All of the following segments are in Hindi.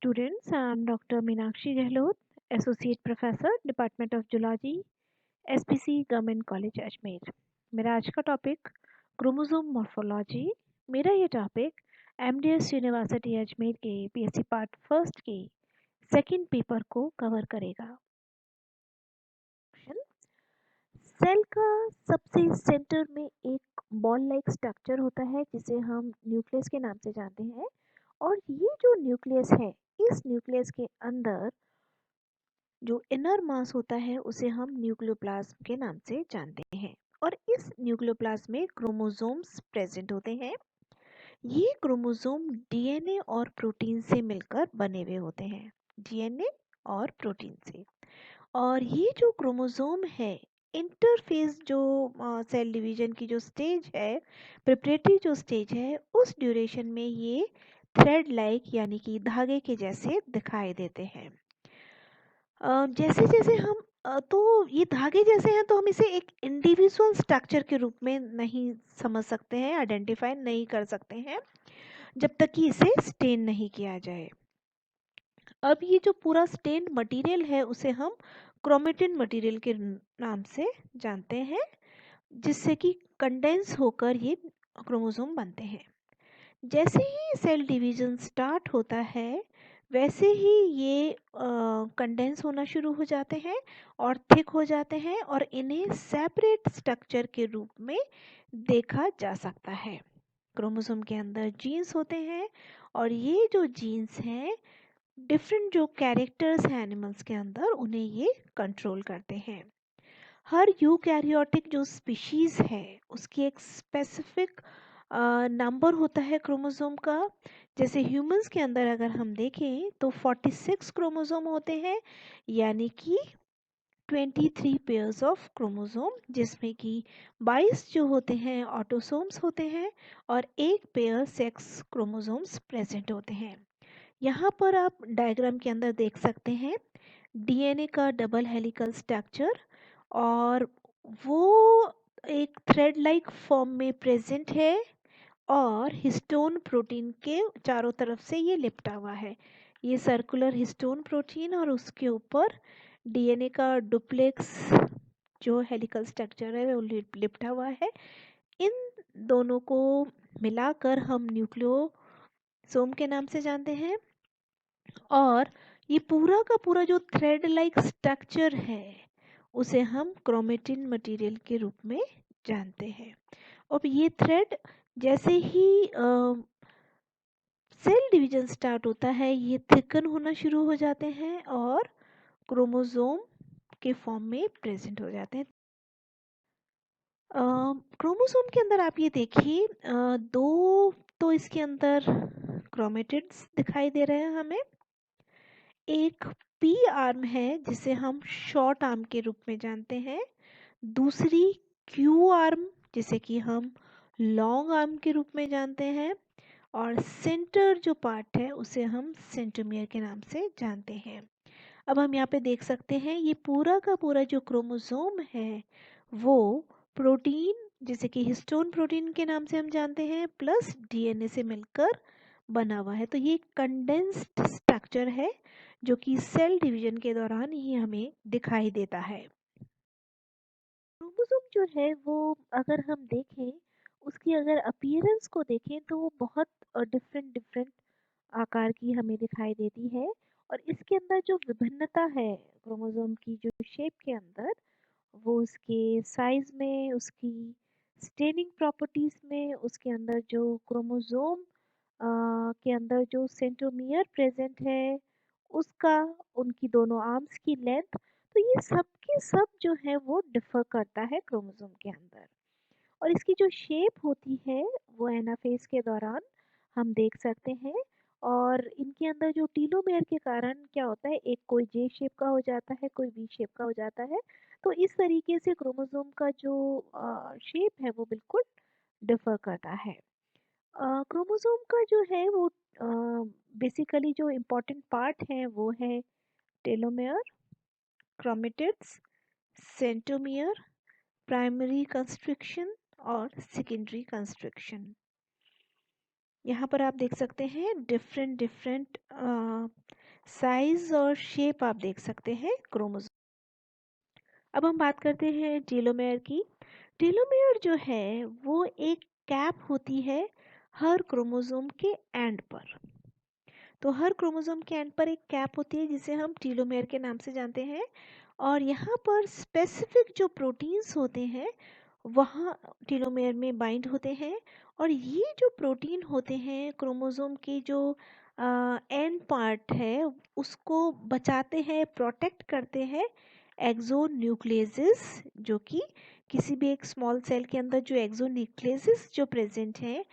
students, I'm Dr. Meenakshi Gehlot, Associate Professor, Department of Zoology, SPC Government College Ajmer. मेरा आज का टॉपिक क्रोमोसोम मॉर्फोलॉजी। मेरा ये टॉपिक एमडीएस यूनिवर्सिटी अजमेर के पीएससी पार्ट फर्स्ट के सेकंड पेपर को कवर करेगा। सेल का सबसे सेंटर में एक बॉल लाइक स्ट्रक्चर होता है जिसे हम न्यूक्लियस के नाम से जानते हैं, और ये जो न्यूक्लियस है, इस न्यूक्लियस के अंदर जो इनर मास होता है उसे हम न्यूक्लियोप्लाज्म के नाम से जानते हैं। और इस न्यूक्लियोप्लाज्म में क्रोमोसोम्स प्रेजेंट होते हैं। ये क्रोमोसोम डीएनए और प्रोटीन से मिलकर बने हुए होते हैं, डीएनए और प्रोटीन से। और ये जो क्रोमोसोम है, इंटरफेज जो सेल डिवीजन की जो स्टेज है, प्रिपरेटरी जो स्टेज है, उस ड्यूरेशन में ये थ्रेड लाइक यानी कि धागे के जैसे दिखाई देते हैं। जैसे जैसे हम तो ये धागे जैसे हैं, तो हम इसे एक इंडिविजुअल स्ट्रक्चर के रूप में नहीं समझ सकते हैं, आइडेंटिफाई नहीं कर सकते हैं जब तक कि इसे स्टेन नहीं किया जाए। अब ये जो पूरा स्टेन मटेरियल है उसे हम क्रोमेटिन मटेरियल के नाम से जानते हैं, जिससे कि कंडेंस होकर ये क्रोमोसोम बनते हैं। जैसे ही सेल डिवीजन स्टार्ट होता है, वैसे ही ये कंडेंस होना शुरू हो जाते हैं और थिक हो जाते हैं, और इन्हें सेपरेट स्ट्रक्चर के रूप में देखा जा सकता है। क्रोमोसोम के अंदर जीन्स होते हैं, और ये जो जीन्स हैं, डिफरेंट जो कैरेक्टर्स हैं एनिमल्स के अंदर, उन्हें ये कंट्रोल करते हैं। हर यूकैरियोटिक जो स्पीशीज है उसकी एक स्पेसिफिक नंबर होता है क्रोमोसोम का। जैसे ह्यूमंस के अंदर अगर हम देखें तो 46 क्रोमोसोम होते हैं, यानी कि 23 पेयर्स ऑफ क्रोमोसोम, जिसमें कि 22 जो होते हैं ऑटोसोम्स होते हैं और एक पेयर सेक्स क्रोमोसोम्स प्रेजेंट होते हैं। यहाँ पर आप डायग्राम के अंदर देख सकते हैं डीएनए का डबल हेलिकल स्ट्रक्चर, और वो एक थ्रेड लाइक फॉर्म में प्रेजेंट है, और हिस्टोन प्रोटीन के चारों तरफ से ये लिपटा हुआ है। ये सर्कुलर हिस्टोन प्रोटीन, और उसके ऊपर डीएनए का डुप्लेक्स जो हेलिकल स्ट्रक्चर है वो लिपटा हुआ है। इन दोनों को मिलाकर हम न्यूक्लियोसोम के नाम से जानते हैं। और ये पूरा का पूरा जो थ्रेड लाइक स्ट्रक्चर है उसे हम क्रोमेटिन मटेरियल के रूप में जानते हैं। अब ये थ्रेड जैसे ही सेल डिवीजन स्टार्ट होता है, ये थिकन होना शुरू हो जाते हैं और क्रोमोसोम के फॉर्म में प्रेजेंट हो जाते हैं। क्रोमोसोम के अंदर आप ये देखिए, दो तो इसके अंदर क्रोमेटिड्स दिखाई दे रहे हैं हमें। एक पी आर्म है जिसे हम शॉर्ट आर्म के रूप में जानते हैं, दूसरी क्यू आर्म जिसे कि हम लॉन्ग आर्म के रूप में जानते हैं, और सेंटर जो पार्ट है उसे हम सेंट्रोमियर के नाम से जानते हैं। अब हम यहाँ पे देख सकते हैं ये पूरा का पूरा जो क्रोमोसोम है वो प्रोटीन जिसे कि हिस्टोन प्रोटीन के नाम से हम जानते हैं प्लस डीएनए से मिलकर बना हुआ है। तो ये कंडेंस्ड स्ट्रक्चर है जो कि सेल डिवीजन के दौरान ही हमें दिखाई देता है। क्रोमोसोम जो है वो, अगर हम देखें उसकी अगर अपीयरेंस को देखें तो वो बहुत डिफरेंट डिफरेंट आकार की हमें दिखाई देती है। और इसके अंदर जो विभिन्नता है क्रोमोसोम की जो शेप के अंदर, वो उसके साइज में, उसकी स्टेनिंग प्रॉपर्टीज में, उसके अंदर जो क्रोमोसोम के अंदर जो सेंट्रोमियर प्रेजेंट है उसका, उनकी दोनों आर्म्स की लेंथ, तो ये सब के सब जो है वो डिफर करता है क्रोमोसोम के अंदर। और इसकी जो शेप होती है वो एनाफेज के दौरान हम देख सकते हैं। और इनके अंदर जो टीलोमेयर के कारण क्या होता है, एक कोई जे शेप का हो जाता है, कोई वी शेप का हो जाता है। तो इस तरीके से क्रोमोसोम का जो शेप है वो बिल्कुल डिफर करता है। क्रोमोसोम का जो है वो बेसिकली जो इम्पोर्टेंट पार्ट है वो है telomere, chromatids, centromere, primary constriction और सेकेंडरी कंस्ट्रक्शन। यहाँ पर आप देख सकते हैं डिफरेंट डिफरेंट साइज और शेप आप देख सकते हैं क्रोमोसोम। अब हम बात करते हैं टेलोमेयर की। टेलोमेयर जो है वो एक कैप होती है हर क्रोमोसोम के एंड पर। तो हर क्रोमोसोम के एंड पर एक कैप होती है जिसे हम टीलोमेयर के नाम से जानते हैं। और यहाँ पर स्पेसिफिक जो प्रोटीन्स होते हैं वहाँ टीलोमेयर में बाइंड होते हैं। और ये जो प्रोटीन होते हैं क्रोमोसोम के जो एंड पार्ट है उसको बचाते हैं, प्रोटेक्ट करते हैं एक्सोन्यूक्लियसेस, जो कि किसी भी एक स्मॉल सेल के अंदर जो एक्सोन्यूक्लियसेस जो प्रेजेंट हैं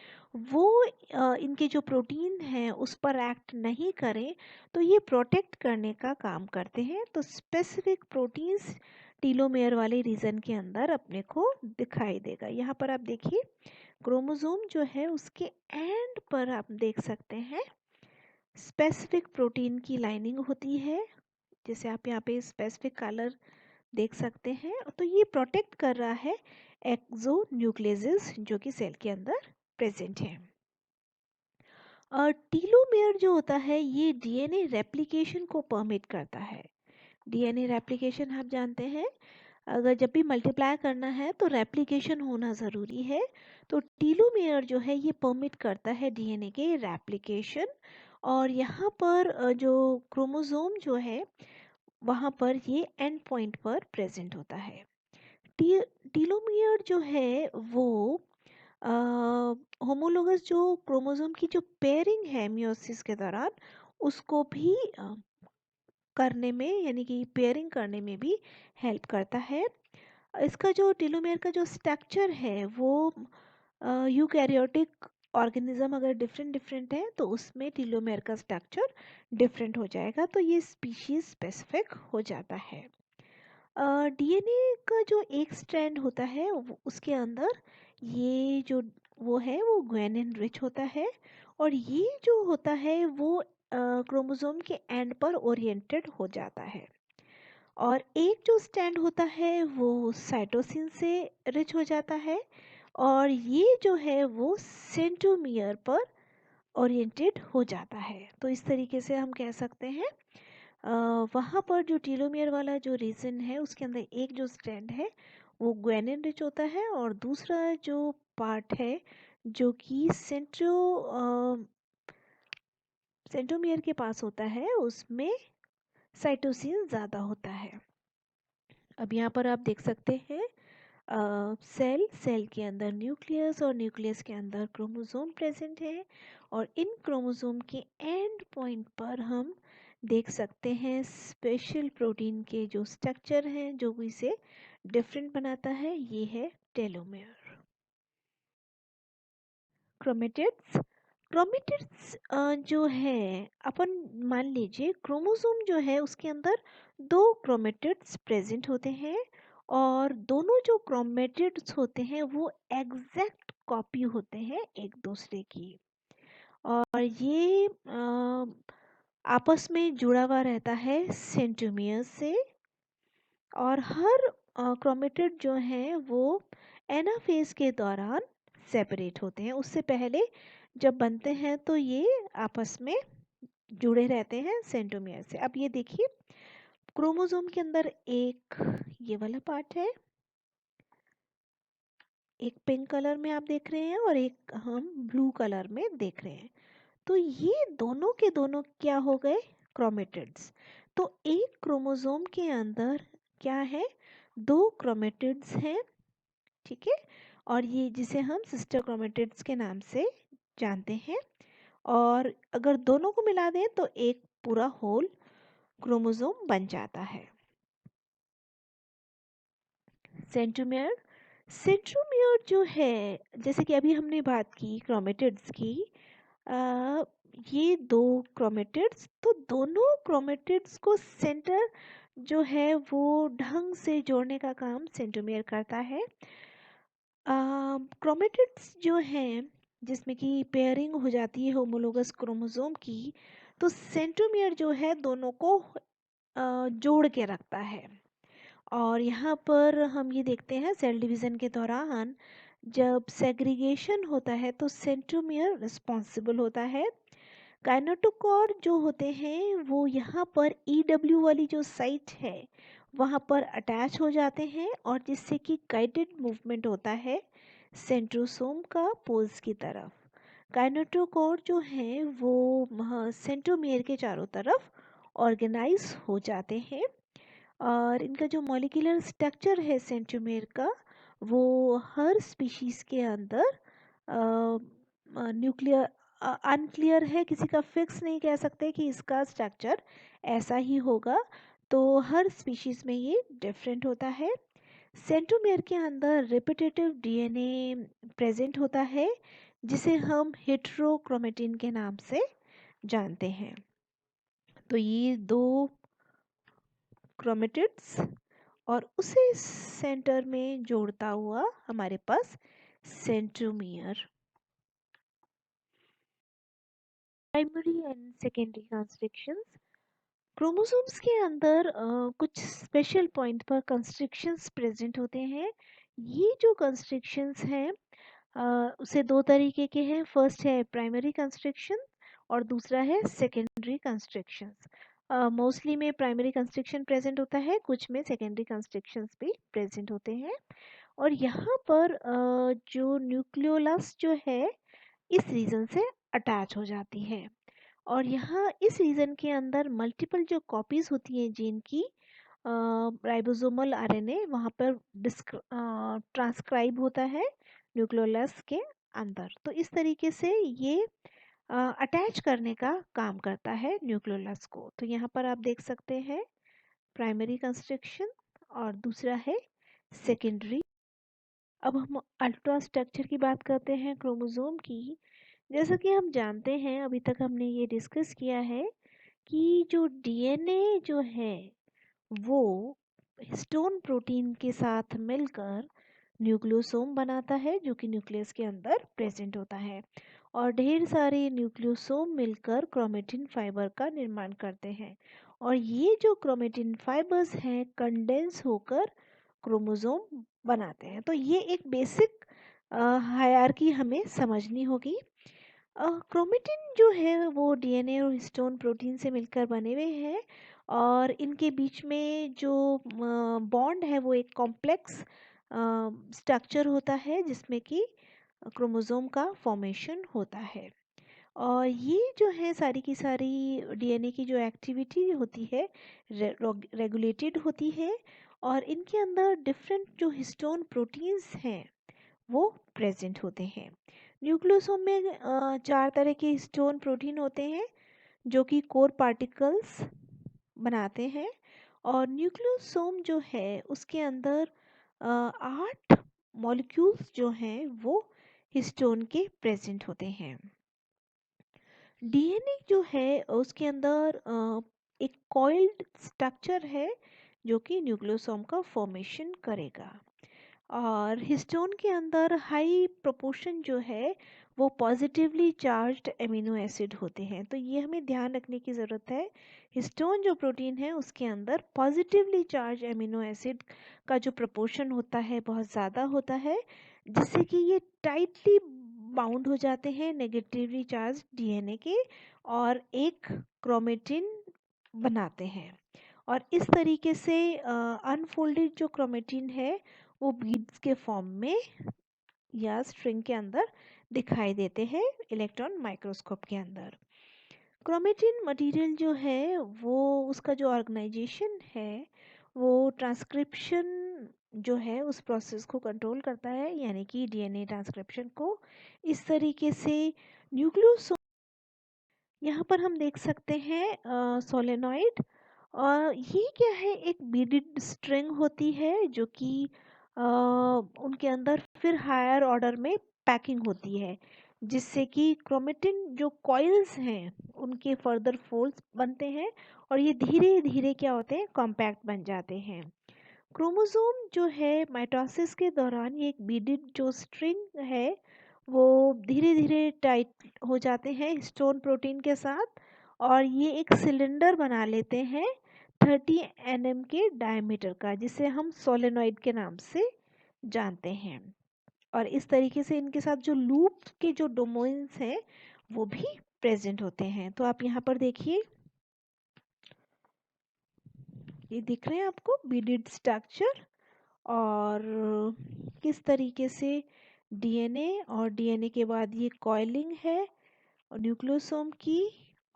वो इनके जो प्रोटीन हैं उस पर एक्ट नहीं करें तो ये प्रोटेक्ट करने का काम करते हैं। तो स्पेसिफिक प्रोटीन्स टीलोमेयर वाले रीजन के अंदर अपने को दिखाई देगा। यहाँ पर आप देखिए क्रोमोसोम जो है उसके एंड पर आप देख सकते हैं स्पेसिफिक प्रोटीन की लाइनिंग होती है, जैसे आप यहाँ पे स्पेसिफिक कलर देख सकते हैं। तो ये प्रोटेक्ट कर रहा है एक्सोन्यूक्लियसेस जो कि सेल के अंदर प्रेजेंट है। और टीलोमेयर जो होता है ये डीएनए रेप्लिकेशन को परमिट करता है। डीएनए रेप्लिकेशन आप जानते हैं, अगर जब भी मल्टीप्लाई करना है तो रेप्लिकेशन होना ज़रूरी है। तो टीलोमेयर जो है ये परमिट करता है डीएनए के रेप्लिकेशन। और यहाँ पर जो क्रोमोसोम जो है वहाँ पर ये एंड पॉइंट पर प्रेजेंट होता है। टीलोमियर जो है वो होमोलोगस जो क्रोमोसोम की जो पेयरिंग है मियोसिस के दौरान उसको भी करने में, यानी कि पेयरिंग करने में भी हेल्प करता है। इसका जो टीलोमेयर का जो स्ट्रक्चर है वो यूकैरियोटिक ऑर्गेनिज्म अगर डिफरेंट डिफरेंट है तो उसमें टीलोमेयर का स्ट्रक्चर डिफरेंट हो जाएगा, तो ये स्पीशीज स्पेसिफिक हो जाता है। डीएनए का जो एक स्ट्रैंड होता है उसके अंदर ये जो वो है वो ग्वानिन रिच होता है। और ये जो होता है वो क्रोमोसोम के एंड पर ओरिएंटेड हो जाता है। और एक जो स्टैंड होता है वो साइटोसिन से रिच हो जाता है और ये जो है वो सेंट्रोमियर पर ओरिएंटेड हो जाता है। तो इस तरीके से हम कह सकते हैं वहाँ पर जो टीलोमियर वाला जो रीजन है उसके अंदर एक जो स्ट्रैंड है वो ग्वानिन रिच होता है और दूसरा जो पार्ट है जो कि सेंट्रोमियर के पास होता है उसमें साइटोसिन ज़्यादा होता है। अब यहाँ पर आप देख सकते हैं सेल के अंदर न्यूक्लियस और न्यूक्लियस के अंदर क्रोमोसोम प्रेजेंट है। और इन क्रोमोसोम के एंड पॉइंट पर हम देख सकते हैं स्पेशल प्रोटीन के जो स्ट्रक्चर हैं जो इसे डिफरेंट बनाता है, ये है टेलोमेयर। क्रोमेटिड्स, क्रोमेटिड्स जो है अपन मान लीजिए क्रोमोसोम जो है उसके अंदर दो क्रोमेटिड्स प्रेजेंट होते हैं और दोनों जो क्रोमेटिड्स होते हैं वो एग्जैक्ट कॉपी होते हैं एक दूसरे की। और ये आपस में जुड़ा हुआ रहता है सेंट्रोमियर से। और हर क्रोमेटिड जो है वो एनाफेज के दौरान सेपरेट होते हैं, उससे पहले जब बनते हैं तो ये आपस में जुड़े रहते हैं सेंट्रोमियर से। अब ये देखिए क्रोमोसोम के अंदर एक ये वाला पार्ट है, एक पिंक कलर में आप देख रहे हैं और एक हम ब्लू कलर में देख रहे हैं। तो ये दोनों के दोनों क्या हो गए, क्रोमेटिड्स। तो एक क्रोमोसोम के अंदर क्या है, दो क्रोमेटिड्स हैं, ठीक है। और ये जिसे हम सिस्टर क्रोमेटिड्स के नाम से जानते हैं। और अगर दोनों को मिला दें तो एक पूरा होल क्रोमोसोम बन जाता है। सेंट्रोमियर, सेंट्रोमियर जो है जैसे कि अभी हमने बात की क्रोमेटिड्स की, आ, ये दो क्रोमेटिड्स, तो दोनों क्रोमेटिड्स को सेंटर जो है वो ढंग से जोड़ने का काम सेंट्रोमियर करता है। क्रोमेटिड्स जो हैं जिसमें कि पेयरिंग हो जाती है होमोलोगस क्रोमोसोम की, तो सेंट्रोमियर जो है दोनों को जोड़ के रखता है। और यहाँ पर हम ये देखते हैं सेल डिवीज़न के दौरान जब सेग्रीगेशन होता है तो सेंट्रोमियर रिस्पॉन्सिबल होता है। काइनेटोकोर जो होते हैं वो यहाँ पर EW वाली जो साइट है वहाँ पर अटैच हो जाते हैं और जिससे कि गाइडेड मूवमेंट होता है सेंट्रोसोम का पोल्स की तरफ। काइनेटोकोर जो हैं वो सेंट्रोमियर के चारों तरफ ऑर्गेनाइज हो जाते हैं और इनका जो मॉलिक्यूलर स्ट्रक्चर है सेंट्रोमियर का वो हर स्पीशीज के अंदर न्यूक्लियर अनक्लियर है, किसी का फिक्स नहीं कह सकते कि इसका स्ट्रक्चर ऐसा ही होगा। तो हर स्पीशीज में ये डिफरेंट होता है। सेंट्रोमियर के अंदर रिपीटेटिव डीएनए प्रेजेंट होता है जिसे हम हेट्रोक्रोमेटिन के नाम से जानते हैं। तो ये दो क्रोमेटिड्स और उसे सेंटर में जोड़ता हुआ हमारे पास centromere. Primary and secondary constrictions. Chromosomes के अंदर कुछ स्पेशल पॉइंट पर कंस्ट्रक्शंस प्रेजेंट होते हैं। ये जो कंस्ट्रक्शंस हैं उसे दो तरीके के हैं। फर्स्ट है प्राइमरी कंस्ट्रक्शन और दूसरा है सेकेंडरी कंस्ट्रक्शंस। मोस्टली में प्राइमरी कंस्ट्रक्शन प्रेजेंट होता है, कुछ में सेकेंडरी कंस्ट्रक्शंस भी प्रेजेंट होते हैं। और यहाँ पर जो न्यूक्लियोलस जो है इस रीजन से अटैच हो जाती है और यहाँ इस रीजन के अंदर मल्टीपल जो कॉपीज होती हैं जीन की राइबोसोमल आरएनए वहाँ पर ट्रांसक्राइब होता है न्यूक्लियोलस के अंदर। तो इस तरीके से ये अटैच करने का काम करता है न्यूक्लियोलस को। तो यहाँ पर आप देख सकते हैं प्राइमरी कंस्ट्रक्शन और दूसरा है सेकेंडरी। अब हम अल्ट्रा स्ट्रक्चर की बात करते हैं क्रोमोसोम की। जैसा कि हम जानते हैं, अभी तक हमने ये डिस्कस किया है कि जो डीएनए जो है वो हिस्टोन प्रोटीन के साथ मिलकर न्यूक्लियोसोम बनाता है जो कि न्यूक्लियस के अंदर प्रेजेंट होता है और ढेर सारे न्यूक्लियोसोम मिलकर क्रोमेटिन फाइबर का निर्माण करते हैं और ये जो क्रोमेटिन फाइबर्स हैं कंडेंस होकर क्रोमोसोम बनाते हैं। तो ये एक बेसिक हायरार्की हमें समझनी होगी। क्रोमेटिन जो है वो डीएनए और हिस्टोन प्रोटीन से मिलकर बने हुए हैं और इनके बीच में जो बॉन्ड है वो एक कॉम्प्लेक्स स्ट्रक्चर होता है जिसमें कि क्रोमोसोम का फॉर्मेशन होता है। और ये जो है सारी की सारी डीएनए की जो एक्टिविटी होती है रेगुलेटेड होती है और इनके अंदर डिफरेंट जो हिस्टोन प्रोटीन्स हैं वो प्रेजेंट होते हैं। न्यूक्लियोसोम में चार तरह के हिस्टोन प्रोटीन होते हैं जो कि कोर पार्टिकल्स बनाते हैं और न्यूक्लियोसोम जो है उसके अंदर 8 मॉलिक्यूल्स जो हैं वो हिस्टोन के प्रेजेंट होते हैं। डीएनए जो है उसके अंदर एक कॉइल्ड स्ट्रक्चर है जो कि न्यूक्लियोसोम का फॉर्मेशन करेगा और हिस्टोन के अंदर हाई प्रोपोर्शन जो है वो पॉजिटिवली चार्ज्ड एमिनो एसिड होते हैं। तो ये हमें ध्यान रखने की ज़रूरत है। हिस्टोन जो प्रोटीन है उसके अंदर पॉजिटिवली चार्ज एमिनो एसिड का जो प्रोपोर्शन होता है बहुत ज़्यादा होता है जिससे कि ये टाइटली बाउंड हो जाते हैं नेगेटिवली चार्ज डीएनए के और एक क्रोमेटिन बनाते हैं और इस तरीके से अनफोल्डेड जो क्रोमेटिन है वो बीड्स के फॉर्म में या स्ट्रिंग के अंदर दिखाई देते हैं इलेक्ट्रॉन माइक्रोस्कोप के अंदर। क्रोमेटिन मटेरियल जो है वो उसका जो ऑर्गेनाइजेशन है वो ट्रांसक्रिप्शन जो है उस प्रोसेस को कंट्रोल करता है यानी कि डीएनए ट्रांसक्रिप्शन को। इस तरीके से न्यूक्लियोसोम यहाँ पर हम देख सकते हैं सोलेनॉइड और ये क्या है एक बीडेड स्ट्रिंग होती है जो कि उनके अंदर फिर हायर ऑर्डर में पैकिंग होती है जिससे कि क्रोमेटिन जो कॉइल्स हैं उनके फर्दर फोल्ड्स बनते हैं और ये धीरे धीरे क्या होते हैं कॉम्पैक्ट बन जाते हैं। क्रोमोसोम जो है माइटोसिस के दौरान ये एक बीडेड जो स्ट्रिंग है वो धीरे धीरे टाइट हो जाते हैं हिस्टोन प्रोटीन के साथ और ये एक सिलेंडर बना लेते हैं 30 nm के डायमीटर का जिसे हम सोलेनॉइड के नाम से जानते हैं। और इस तरीके से इनके साथ जो लूप के जो डोमेन्स हैं वो भी प्रेजेंट होते हैं। तो आप यहाँ पर देखिए, ये दिख रहे हैं आपको बीडेड स्ट्रक्चर, और किस तरीके से डीएनए और डीएनए के बाद ये कॉइलिंग है और न्यूक्लियोसोम की,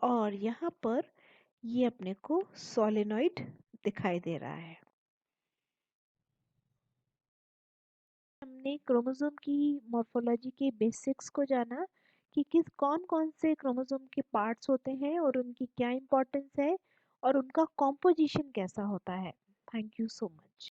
और यहाँ पर ये अपने को सोलेनॉइड दिखाई दे रहा है। हमने क्रोमोसोम की मॉर्फोलॉजी के बेसिक्स को जाना कि किस कौन कौन से क्रोमोसोम के पार्ट्स होते हैं और उनकी क्या इम्पोर्टेंस है और उनका कॉम्पोजिशन कैसा होता है। Thank you so much.